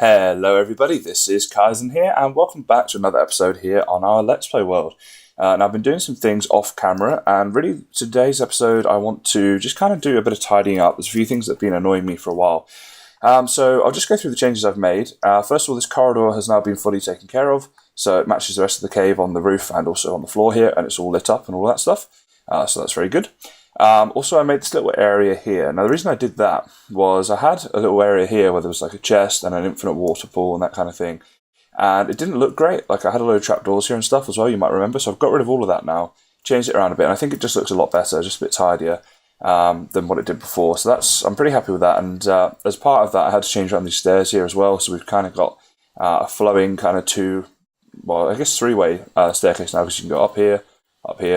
Hello everybody, this is Kaizen here and welcome back to another episode here on our Let's Play world. And I've been doing some things off camera, and really today's episode I want to just kind of do a bit of tidying up. There's a few things that have been annoying me for a while. So I'll just go through the changes I've made. First of all, this corridor has now been fully taken care of, so it matches the rest of the cave on the roof and also on the floor here, and it's all lit up and all that stuff. So that's very good. Also, I made this little area here. Now, the reason I did that was I had a little area here where there was like a chest and an infinite water pool and that kind of thing. And it didn't look great. Like, I had a load of trapdoors here and stuff as well, you might remember. So I've got rid of all of that now, changed it around a bit, and I think it just looks a lot better, just a bit tidier than what it did before. So I'm pretty happy with that. And as part of that, I had to change around these stairs here as well. So we've kind of got a flowing kind of three-way staircase now, because you can go up here,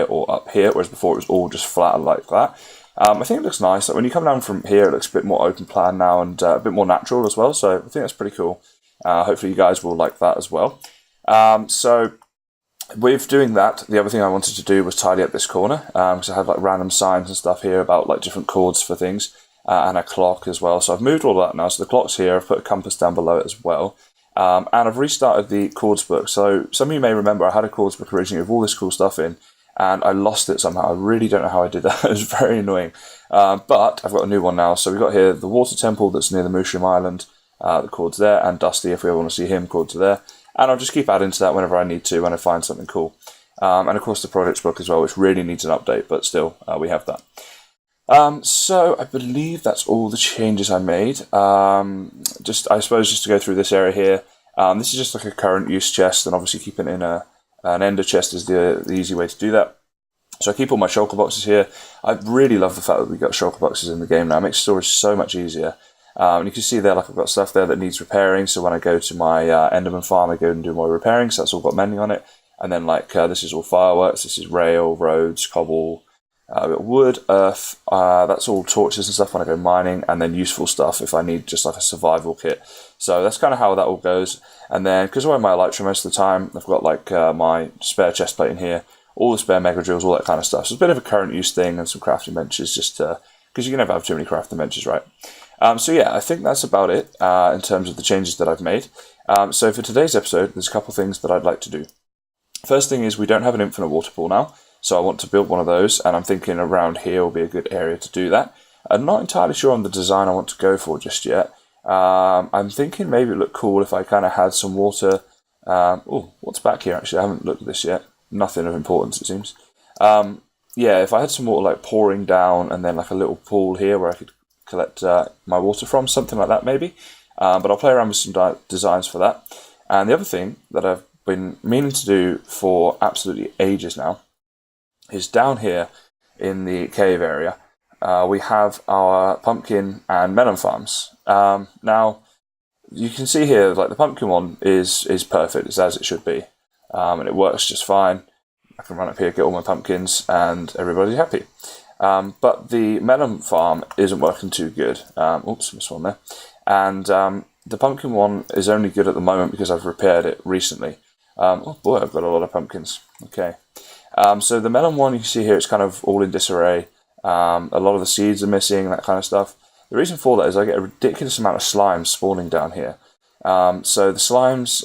or up here, whereas before it was all just flat like that. I think it looks nice. Like when you come down from here, it looks a bit more open plan now and a bit more natural as well, so I think that's pretty cool. Hopefully you guys will like that as well. So with doing that, the other thing I wanted to do was tidy up this corner, because I had like random signs and stuff here about like different chords for things, and a clock as well. So I've moved all that now, so the clock's here, I've put a compass down below it as well. And I've restarted the chords book. So some of you may remember I had a chords book originally with all this cool stuff in, and I lost it somehow. I really don't know how I did that. It was very annoying. But I've got a new one now. So we've got here the water temple that's near the Mushroom Island. The chords there, and Dusty, if we ever want to see him, chords are there. And I'll just keep adding to that whenever I need to, when I find something cool. And of course the projects book as well, which really needs an update, but still, we have that. So I believe that's all the changes I made. I suppose just to go through this area here. This is just like a current use chest, and obviously keeping it in an ender chest is the easy way to do that. So I keep all my shulker boxes here. I really love the fact that we've got shulker boxes in the game now. It makes storage so much easier. And you can see there, like, I've got stuff there that needs repairing. So when I go to my Enderman farm, I go and do more repairing. So that's all got mending on it. And then this is all fireworks. This is rail, roads, cobble, wood, earth. That's all torches and stuff when I go mining. And then useful stuff if I need just like a survival kit. So that's kind of how that all goes. And then, because I wear my elytra most of the time, I've got like my spare chest plate in here, all the spare mega drills, all that kind of stuff. So it's a bit of a current use thing, and some crafting benches, just because you can never have too many crafting benches, right? So yeah, I think that's about it in terms of the changes that I've made. So for today's episode, there's a couple things that I'd like to do. First thing is, we don't have an infinite water pool now, so I want to build one of those, and I'm thinking around here will be a good area to do that. I'm not entirely sure on the design I want to go for just yet. I'm thinking maybe it would look cool if I kind of had some water. What's back here actually? I haven't looked at this yet. Nothing of importance, it seems. Yeah, if I had some water like pouring down, and then like a little pool here where I could collect my water from, something like that maybe. But I'll play around with some designs for that. And the other thing that I've been meaning to do for absolutely ages now is down here in the cave area. We have our pumpkin and melon farms. Now, you can see here, like, the pumpkin one is perfect. It's as it should be. And it works just fine. I can run up here, get all my pumpkins, and everybody's happy. But the melon farm isn't working too good. Missed one there. And the pumpkin one is only good at the moment because I've repaired it recently. Oh boy, I've got a lot of pumpkins. Okay. So the melon one, you can see here, it's kind of all in disarray. A lot of the seeds are missing, that kind of stuff. The reason for that is I get a ridiculous amount of slimes spawning down here. So the slimes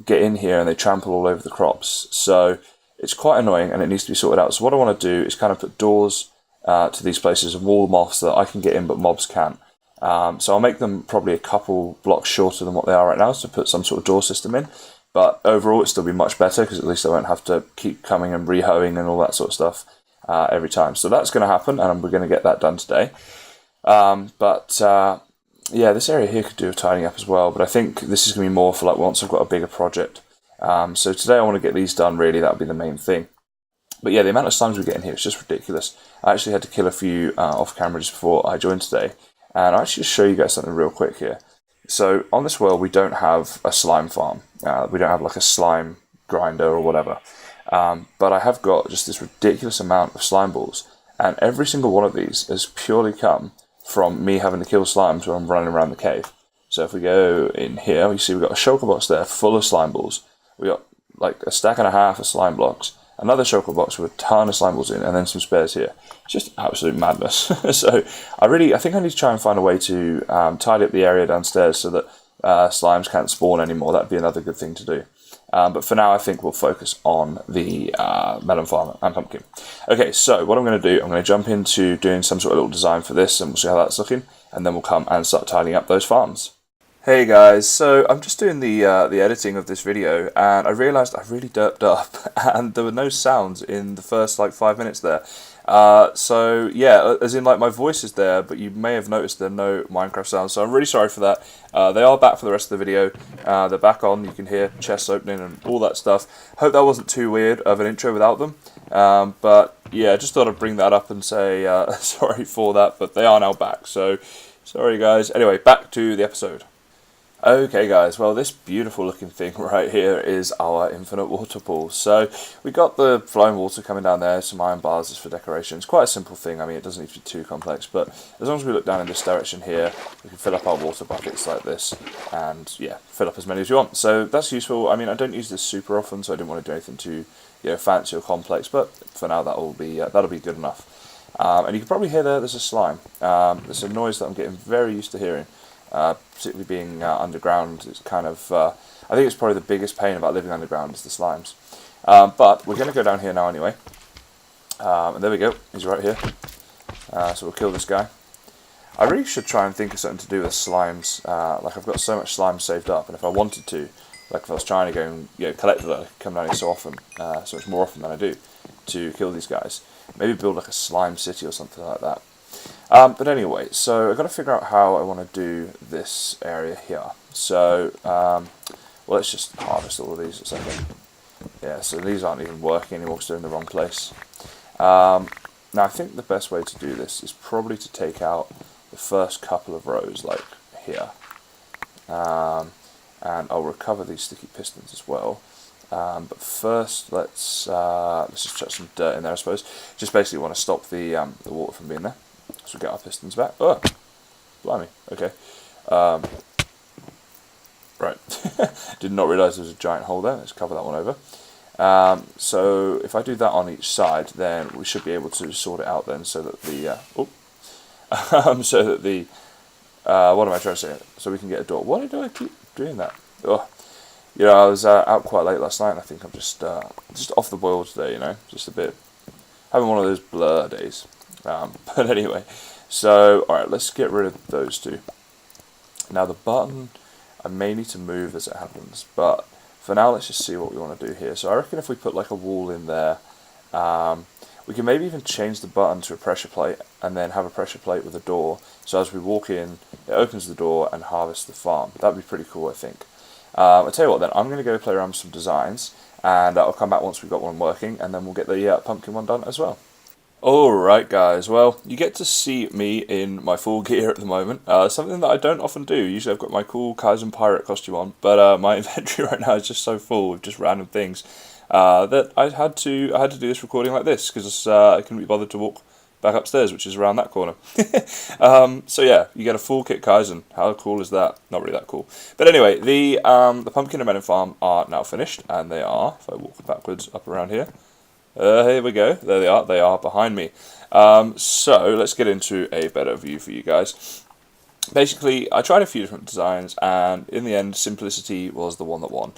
get in here and they trample all over the crops. So it's quite annoying, and it needs to be sorted out. So what I want to do is kind of put doors to these places and wall them off so that I can get in but mobs can't. So I'll make them probably a couple blocks shorter than what they are right now, to put some sort of door system in. But overall, it'll still be much better, because at least I won't have to keep coming and re-hoeing and all that sort of stuff every time. So that's going to happen, and we're going to get that done today. Yeah, this area here could do with tidying up as well, but I think this is going to be more for like once I've got a bigger project. So today I want to get these done, really. That would be the main thing. But yeah, the amount of slimes we get in here is just ridiculous. I actually had to kill a few off camera just before I joined today. And I'll actually show you guys something real quick here. So on this world, we don't have a slime farm. We don't have like a slime grinder or whatever. But I have got just this ridiculous amount of slime balls. And every single one of these has purely come from me having to kill slimes when I'm running around the cave. So if we go in here, you see we've got a shulker box there full of slime balls. We got like a stack and a half of slime blocks, another shulker box with a ton of slime balls in, and then some spares here. It's just absolute madness. So I think I need to try and find a way to tidy up the area downstairs so that slimes can't spawn anymore. That'd be another good thing to do. But for now, I think we'll focus on the melon farm and pumpkin. Okay, so what I'm going to do, I'm going to jump into doing some sort of little design for this, and we'll see how that's looking, and then we'll come and start tidying up those farms. Hey guys, so I'm just doing the editing of this video, and I realised I really derped up, and there were no sounds in the first like 5 minutes there. So yeah, as in like my voice is there, but you may have noticed there are no Minecraft sounds, so I'm really sorry for that. They are back for the rest of the video. They're back on, you can hear chests opening and all that stuff. Hope that wasn't too weird of an intro without them. But yeah, just thought I'd bring that up and say sorry for that, but they are now back, so sorry guys. Anyway, back to the episode. Okay guys, well this beautiful looking thing right here is our infinite water pool. So we got the flowing water coming down there, some iron bars just for decoration. It's quite a simple thing, I mean it doesn't need to be too complex, but as long as we look down in this direction here, we can fill up our water buckets like this, and yeah, fill up as many as you want. So that's useful. I mean I don't use this super often, so I didn't want to do anything too fancy or complex, but for now that'll be good enough. And you can probably hear there's a slime. There's a noise that I'm getting very used to hearing. Particularly being underground, it's kind of, I think it's probably the biggest pain about living underground is the slimes. But we're going to go down here now anyway. And there we go, he's right here. So we'll kill this guy. I really should try and think of something to do with slimes. Like I've got so much slime saved up, and if I wanted to, like if I was trying to go and collect it, I come down here so often, so much more often than I do, to kill these guys. Maybe build like a slime city or something like that. But anyway, so I've got to figure out how I want to do this area here. So, well, let's just harvest all of these a second. Yeah, so these aren't even working anymore because they're in the wrong place. Now, I think the best way to do this is probably to take out the first couple of rows, like here. And I'll recover these sticky pistons as well. But first, let's just chuck some dirt in there, I suppose. Just basically want to stop the water from being there. So we get our pistons back. Oh, blimey. Okay. Right. Did not realise there was a giant hole there. Let's cover that one over. So if I do that on each side, then we should be able to sort it out then, so that the so that the what am I trying to say? So we can get a door. Why do I keep doing that? Oh, I was out quite late last night, and I think I'm just off the boil today. Just a bit having one of those blur days. But anyway, so alright, let's get rid of those two. Now the button, I may need to move as it happens, but for now let's just see what we want to do here. So I reckon if we put like a wall in there, we can maybe even change the button to a pressure plate, and then have a pressure plate with a door, so as we walk in, it opens the door and harvests the farm. That'd be pretty cool, I think. I'll tell you what then, I'm going to go play around with some designs, and I'll come back once we've got one working, and then we'll get the pumpkin one done as well. Alright guys, well, you get to see me in my full gear at the moment, something that I don't often do. Usually I've got my cool Kaizen pirate costume on, but my inventory right now is just so full with just random things that I had to do this recording like this, because I couldn't be bothered to walk back upstairs, which is around that corner. So yeah, you get a full kit Kaizen. How cool is that? Not really that cool. But anyway, the pumpkin and melon farm are now finished, and they are, if I walk backwards up around here, here we go. There they are. They are behind me. So let's get into a better view for you guys. Basically, I tried a few different designs, and in the end, simplicity was the one that won.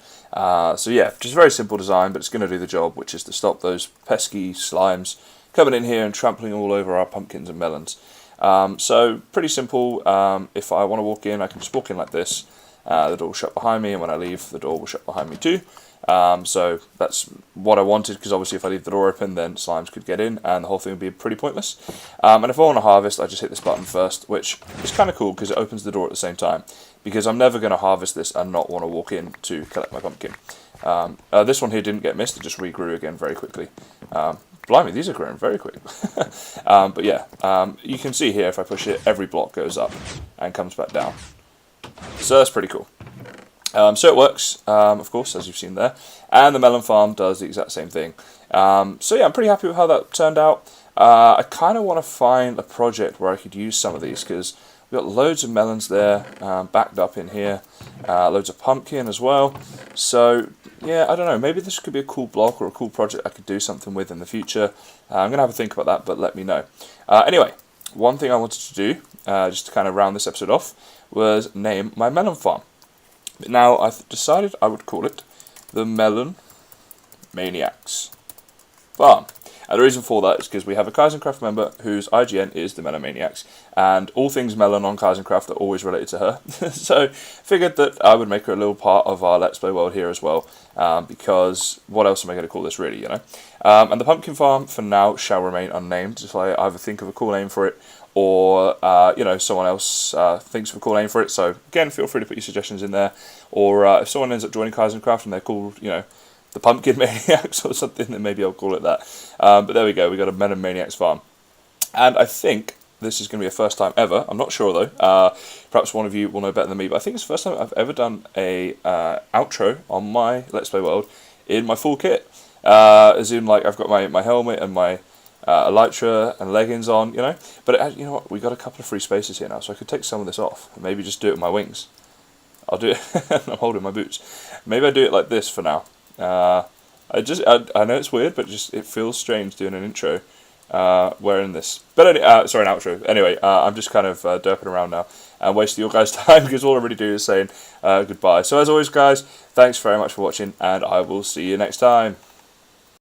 So yeah, just a very simple design, but it's going to do the job, which is to stop those pesky slimes coming in here and trampling all over our pumpkins and melons. So pretty simple. If I want to walk in, I can just walk in like this. The door will shut behind me, and when I leave, the door will shut behind me too. So that's what I wanted, because obviously if I leave the door open, then slimes could get in and the whole thing would be pretty pointless. And if I want to harvest, I just hit this button first, which is kind of cool because it opens the door at the same time, because I'm never going to harvest this and not want to walk in to collect my pumpkin. This one here didn't get missed, it just regrew again very quickly. Blimey, these are growing very quick. But yeah, you can see here if I push it, every block goes up and comes back down. So that's pretty cool. So it works, of course, as you've seen there, and the melon farm does the exact same thing. So yeah, I'm pretty happy with how that turned out. I kind of want to find a project where I could use some of these, because we've got loads of melons there, backed up in here, loads of pumpkin as well. So yeah, I don't know, maybe this could be a cool block or a cool project I could do something with in the future. I'm going to have a think about that, but let me know. Anyway, one thing I wanted to do, just to kind of round this episode off, was name my melon farm. Now, I've decided I would call it the Melon Maniacs Farm. And the reason for that is because we have a Kaizencraft member whose IGN is the Melon Maniacs, and all things melon on Kaizencraft are always related to her. So figured that I would make her a little part of our Let's Play world here as well, because what else am I going to call this really, you know? And the Pumpkin Farm for now shall remain unnamed until I either think of a cool name for it, or you know, someone else thinks of a cool name for it. So again, feel free to put your suggestions in there, or if someone ends up joining Kaizencraft and they're called, you know, the Pumpkin Maniacs or something, then maybe I'll call it that. But there we go, we got a Melon Maniacs farm. And I think this is going to be a first time ever, I'm not sure though, perhaps one of you will know better than me, but I think it's the first time I've ever done a outro on my Let's Play World in my full kit. As in, like, I've got my helmet and my elytra and leggings on, you know. But you know what, we got a couple of free spaces here now, so I could take some of this off and maybe just do it with my wings. I'll do it. I'm holding my boots. Maybe I do it like this for now. I know it's weird, but just it feels strange doing an intro wearing this. But sorry, an outro. Anyway, I'm just kind of derping around now and wasting your guys' time, because all I really do is saying goodbye. So as always, guys, thanks very much for watching, and I will see you next time.